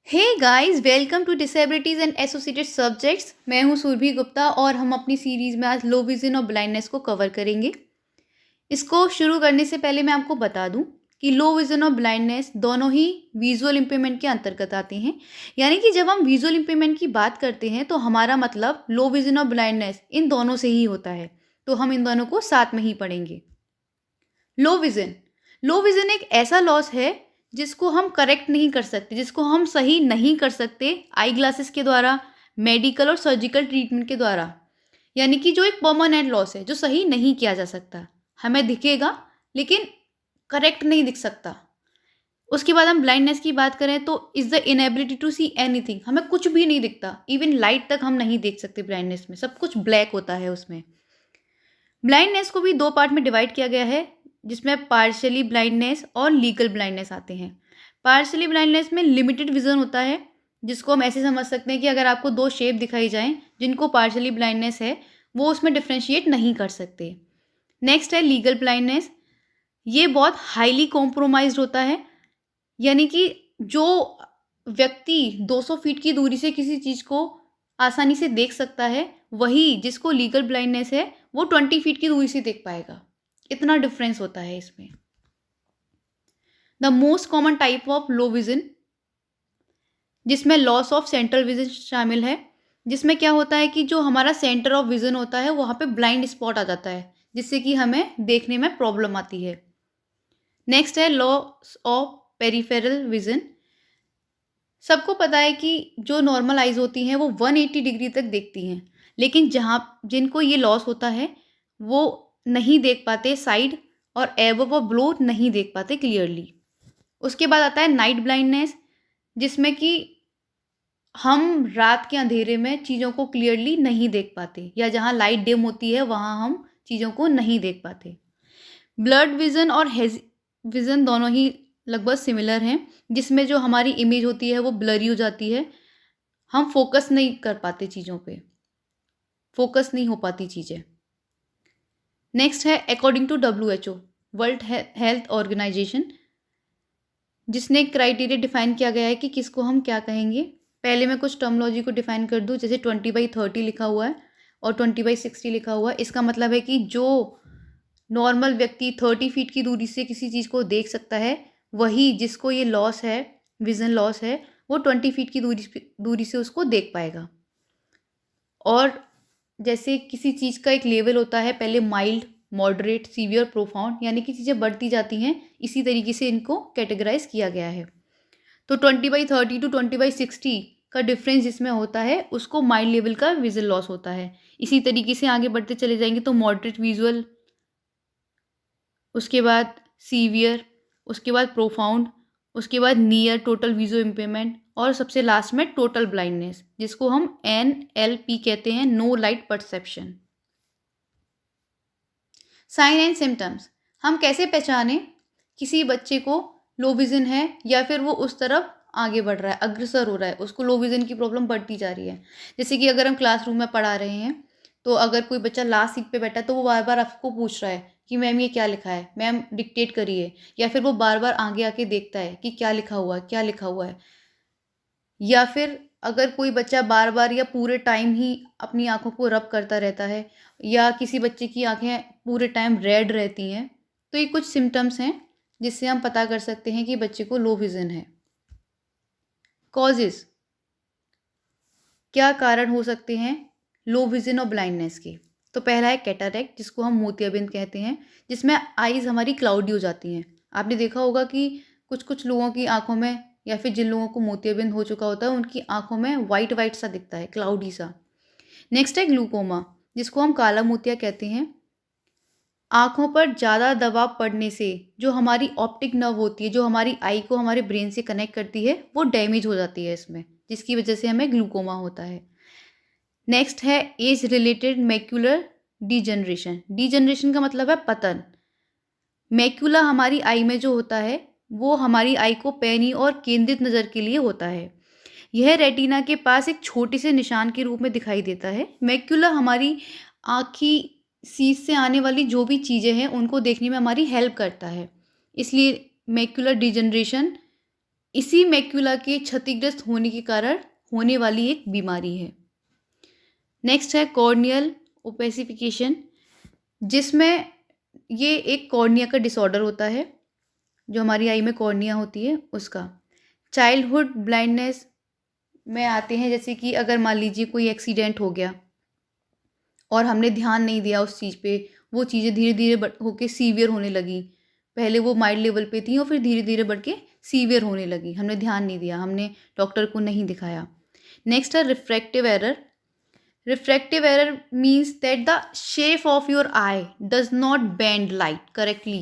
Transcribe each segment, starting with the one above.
Hey guys, welcome to disabilities and associated subjects. मैं हूं सुरभि गुप्ता और हम अपनी सीरीज़ में आज लो विजन और ब्लाइंडनेस को कवर करेंगे। इसको शुरू करने से पहले मैं आपको बता दूं कि लो विजन और ब्लाइंडनेस दोनों ही विजुअल इम्पेयरमेंट के अंतर्गत आते हैं। यानी कि जब हम विजुअल इम्पेयरमेंट की बात करते हैं तो हमारा मतलब लो विजन और ब्लाइंडनेस इन दोनों से ही होता है। तो हम इन दोनों को साथ में ही पढ़ेंगे। लो विजन लो विजन एक ऐसा लॉस है जिसको हम करेक्ट नहीं कर सकते, जिसको हम सही नहीं कर सकते आई ग्लासेस के द्वारा, मेडिकल और सर्जिकल ट्रीटमेंट के द्वारा। यानी कि जो एक परमानेंट लॉस है जो सही नहीं किया जा सकता। हमें दिखेगा लेकिन करेक्ट नहीं दिख सकता। उसके बाद हम ब्लाइंडनेस की बात करें तो is the inability to see anything. हमें कुछ भी नहीं दिखता, इवन लाइट तक हम नहीं देख सकते। ब्लाइंडनेस में सब कुछ ब्लैक होता है। उसमें ब्लाइंडनेस को भी दो पार्ट में डिवाइड किया गया है, जिसमें पार्शियली ब्लाइंडनेस और लीगल ब्लाइंडनेस आते हैं। पार्शियली ब्लाइंडनेस में लिमिटेड विजन होता है, जिसको हम ऐसे समझ सकते हैं कि अगर आपको दो शेप दिखाई जाएं जिनको पार्शियली ब्लाइंडनेस है, वो उसमें डिफ्रेंशिएट नहीं कर सकते। नेक्स्ट है लीगल ब्लाइंडनेस। ये बहुत हाईली कॉम्प्रोमाइज्ड होता है। यानी कि जो व्यक्ति 200 फीट की दूरी से किसी चीज़ को आसानी से देख सकता है, वही जिसको लीगल ब्लाइंडनेस है वो 20 फीट की दूरी से देख पाएगा। इतना डिफरेंस होता है इसमें। The most common type of low vision, जिसमें लॉस ऑफ सेंट्रल विजन शामिल है, जिसमें क्या होता है कि जो हमारा सेंटर ऑफ विजन होता है वहाँ पे ब्लाइंड स्पॉट आ जाता है, जिससे कि हमें देखने में प्रॉब्लम आती है। नेक्स्ट है लॉस ऑफ पेरिफेरल विजन। सबको पता है कि जो नॉर्मल आइज होती हैं वो 180 डिग्री तक देखती हैं, लेकिन जिनको ये लॉस होता है वो नहीं देख पाते साइड और एबव और ब्लो नहीं देख पाते क्लियरली। उसके बाद आता है नाइट ब्लाइंडनेस, जिसमें कि हम रात के अंधेरे में चीज़ों को क्लियरली नहीं देख पाते, या जहाँ लाइट डिम होती है वहाँ हम चीज़ों को नहीं देख पाते। ब्लड विजन और हेज विजन दोनों ही लगभग सिमिलर हैं, जिसमें जो हमारी इमेज होती है वो ब्लरी हो जाती है। हम फोकस नहीं कर पाते चीज़ों पे, फोकस नहीं हो पाती चीज़ें। नेक्स्ट है according to WHO, world health organization, जिसने एक क्राइटेरिया डिफाइन किया गया है कि किसको हम क्या कहेंगे। पहले मैं कुछ टर्मोलॉजी को डिफाइन कर दूं, जैसे 20/30 लिखा हुआ है और 20/60 लिखा हुआ है। इसका मतलब है कि जो नॉर्मल व्यक्ति 30 फीट की दूरी से किसी चीज़ को देख सकता है, वही जिसको ये लॉस है, विजन लॉस है, वो 20 फीट की दूरी से उसको देख पाएगा। और जैसे किसी चीज़ का एक लेवल होता है, पहले माइल्ड, मॉडरेट, सीवियर, प्रोफाउंड, यानी कि चीज़ें बढ़ती जाती हैं, इसी तरीके से इनको कैटेगराइज किया गया है। तो 20/30 टू 20/60 का डिफरेंस जिसमें होता है उसको माइल्ड लेवल का विजन लॉस होता है। इसी तरीके से आगे बढ़ते चले जाएंगे तो मॉडरेट विजुअल, उसके बाद सीवियर, उसके बाद प्रोफाउंड, उसके बाद नियर टोटल विजुअल इम्पेयरमेंट, और सबसे लास्ट में टोटल ब्लाइंडनेस, जिसको हम NLP कहते हैं, no light perception. Sign and symptoms. हम कैसे पहचाने किसी बच्चे को लो विजन है या फिर वो उस तरफ आगे बढ़ रहा है, अग्रसर हो रहा है, उसको लो विजन की प्रॉब्लम बढ़ती जा रही है। जैसे कि अगर हम क्लासरूम में पढ़ा रहे हैं तो अगर कोई बच्चा लास्ट सीट पे बैठा है तो वो बार बार आपको पूछ रहा है कि मैम ये क्या लिखा है, मैम डिक्टेट करिए, या फिर वो बार बार आगे आके देखता है कि क्या लिखा हुआ है, क्या लिखा हुआ है। या फिर अगर कोई बच्चा बार बार या पूरे टाइम ही अपनी आंखों को रब करता रहता है, या किसी बच्चे की आंखें पूरे टाइम रेड रहती हैं, तो ये कुछ सिम्टम्स हैं जिससे हम पता कर सकते हैं कि बच्चे को लो विजन है। कॉजेस, क्या कारण हो सकते हैं लो विजन और ब्लाइंडनेस के। तो पहला है कैटरैक्ट, जिसको हम मोतियाबिंद कहते हैं, जिसमें आईज हमारी क्लाउडी हो जाती हैं। आपने देखा होगा कि कुछ कुछ लोगों की आंखों में, या फिर जिन लोगों को मोतियाबिंद हो चुका होता है, उनकी आंखों में वाइट वाइट सा दिखता है, क्लाउडी सा। नेक्स्ट है ग्लूकोमा, जिसको हम काला मोतिया कहते हैं। आंखों पर ज़्यादा दबाव पड़ने से जो हमारी ऑप्टिक नर्व होती है, जो हमारी आई को हमारे ब्रेन से कनेक्ट करती है, वो डैमेज हो जाती है इसमें, जिसकी वजह से हमें ग्लूकोमा होता है। नेक्स्ट है age related macular degeneration. Degeneration का मतलब है पतन। मैक्यूला हमारी आई में जो होता है वो हमारी आई को पैनी और केंद्रित नज़र के लिए होता है। यह रेटिना के पास एक छोटे से निशान के रूप में दिखाई देता है। मैक्यूला हमारी आँख की सीध से आने वाली जो भी चीज़ें हैं उनको देखने में हमारी हेल्प करता है। इसलिए मैक्यूलर डिजनरेशन इसी मैक्यूला के क्षतिग्रस्त होने के कारण होने वाली एक बीमारी है। नेक्स्ट है कॉर्नियल ओपेसिफिकेशन, जिसमें ये एक कॉर्निया का डिसऑर्डर होता है, जो हमारी आई में कॉर्निया होती है उसका। चाइल्डहुड ब्लाइंडनेस में आते हैं, जैसे कि अगर मान लीजिए कोई एक्सीडेंट हो गया और हमने ध्यान नहीं दिया उस चीज़ पे, वो चीज़ें धीरे धीरे होके सीवियर होने लगी। पहले वो माइल्ड लेवल पे थी और फिर धीरे धीरे बढ़ के सीवियर होने लगी, हमने ध्यान नहीं दिया, हमने डॉक्टर को नहीं दिखाया। नेक्स्ट है refractive error. Refractive error means that the shape of your I does not bend light correctly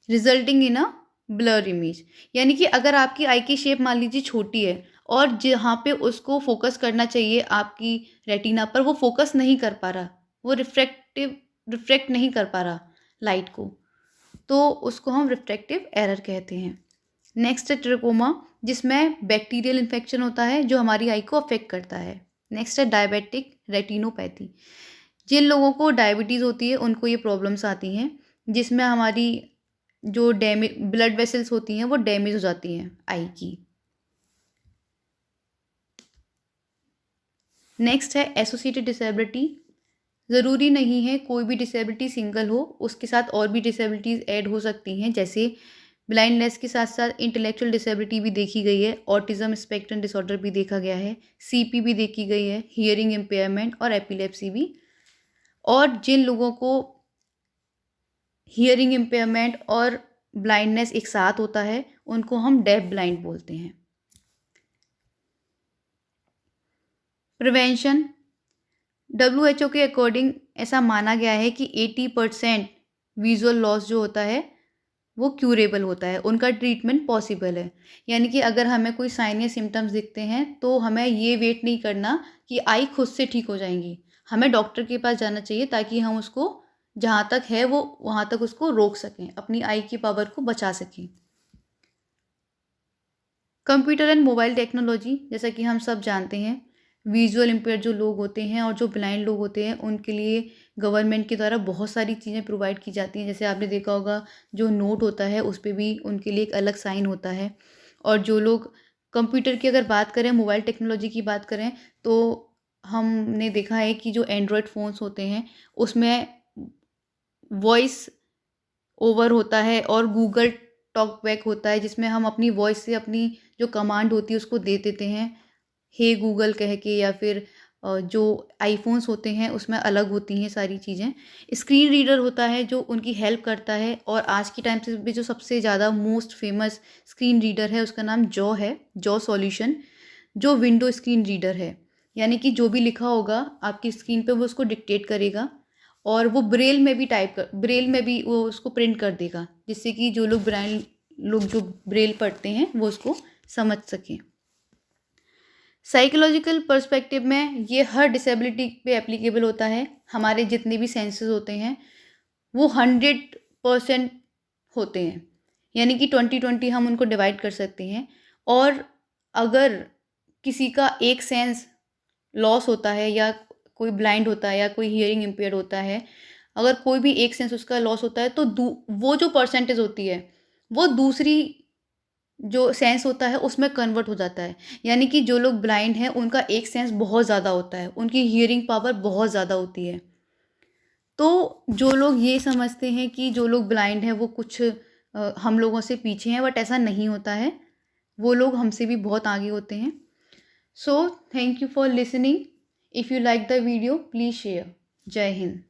resulting in a blur image. यानी कि अगर आपकी आई की शेप मान लीजिए छोटी है और जहाँ पे उसको फोकस करना चाहिए आपकी रेटिना पर, वो फोकस नहीं कर पा रहा, वो रिफ्रैक्ट नहीं कर पा रहा लाइट को, तो उसको हम रिफ्रैक्टिव एरर कहते हैं। नेक्स्ट है ट्रिकोमा, जिसमें बैक्टीरियल इन्फेक्शन होता है जो हमारी आई को अफेक्ट करता है। नेक्स्ट है डायबिटिक रेटिनोपैथी। जिन लोगों को डायबिटीज़ होती है उनको ये प्रॉब्लम्स आती हैं, जिसमें हमारी जो ब्लड वेसल्स होती हैं वो डैमेज हो जाती हैं आई की। नेक्स्ट है एसोसिएटेड डिसेबिलिटी। ज़रूरी नहीं है कोई भी डिसेबिलिटी सिंगल हो, उसके साथ और भी डिसेबिलिटीज़ ऐड हो सकती हैं, जैसे ब्लाइंडनेस के साथ साथ इंटेलेक्चुअल डिसेबिलिटी भी देखी गई है, ऑटिज्म स्पेक्ट्रम डिसऑर्डर भी देखा गया है, सीपी भी देखी गई है, हियरिंग इम्पेयरमेंट और एपिलेप्सी भी। और जिन लोगों को हियरिंग इम्पेयरमेंट और ब्लाइंडनेस एक साथ होता है उनको हम डेफ ब्लाइंड बोलते हैं। प्रिवेंशन, WHO के अकॉर्डिंग ऐसा माना गया है कि 80% विजुअल लॉस जो होता है वो क्यूरेबल होता है, उनका ट्रीटमेंट पॉसिबल है। यानी कि अगर हमें कोई साइन या सिम्टम्स दिखते हैं तो हमें ये वेट नहीं करना कि आई खुद से ठीक हो जाएंगी, हमें डॉक्टर के पास जाना चाहिए ताकि हम उसको जहाँ तक है वो वहाँ तक उसको रोक सकें, अपनी आई की पावर को बचा सकें। कंप्यूटर एंड मोबाइल टेक्नोलॉजी, जैसा कि हम सब जानते हैं, विजुअल इम्पेयर जो लोग होते हैं और जो ब्लाइंड लोग होते हैं उनके लिए गवर्नमेंट के द्वारा बहुत सारी चीज़ें प्रोवाइड की जाती हैं। जैसे आपने देखा होगा जो नोट होता है उस पर भी उनके लिए एक अलग साइन होता है। और जो लोग कंप्यूटर की अगर बात करें, मोबाइल टेक्नोलॉजी की बात करें, तो हमने देखा है कि जो एंड्रॉयड फ़ोन्स होते हैं उसमें वॉइस ओवर होता है और गूगल टॉक बैक होता है, जिसमें हम अपनी वॉइस से अपनी जो कमांड होती है उसको दे देते हैं, हे गूगल कह के, या फिर जो आईफोन्स होते हैं उसमें अलग होती हैं सारी चीज़ें। स्क्रीन रीडर होता है जो उनकी हेल्प करता है, और आज के टाइम से भी जो सबसे ज़्यादा मोस्ट फेमस स्क्रीन रीडर है उसका नाम जॉ है, जॉ सॉल्यूशन, जो विंडो स्क्रीन रीडर है। यानी कि जो भी लिखा होगा आपकी स्क्रीन पे वो उसको डिक्टेट करेगा और वो ब्रेल में भी वो उसको प्रिंट कर देगा, जिससे कि जो लोग जो ब्रेल पढ़ते हैं वो उसको समझ सकें। साइकोलॉजिकल पर्सपेक्टिव में ये हर डिसेबिलिटी पे एप्लीकेबल होता है। हमारे जितने भी सेंसेस होते हैं वो 100% होते हैं, यानी कि 20-20 हम उनको डिवाइड कर सकते हैं। और अगर किसी का एक सेंस लॉस होता है, या कोई ब्लाइंड होता है, या कोई हियरिंग इम्पेयर्ड होता है, अगर कोई भी एक सेंस उसका लॉस होता है तो वो जो परसेंटेज होती है वो दूसरी जो सेंस होता है उसमें कन्वर्ट हो जाता है। यानी कि जो लोग ब्लाइंड हैं उनका एक सेंस बहुत ज़्यादा होता है, उनकी हियरिंग पावर बहुत ज़्यादा होती है। तो जो लोग ये समझते हैं कि जो लोग ब्लाइंड हैं वो कुछ हम लोगों से पीछे हैं, बट ऐसा नहीं होता है, वो लोग हमसे भी बहुत आगे होते हैं। So thank you for listening. If you like the video please share. जय हिंद।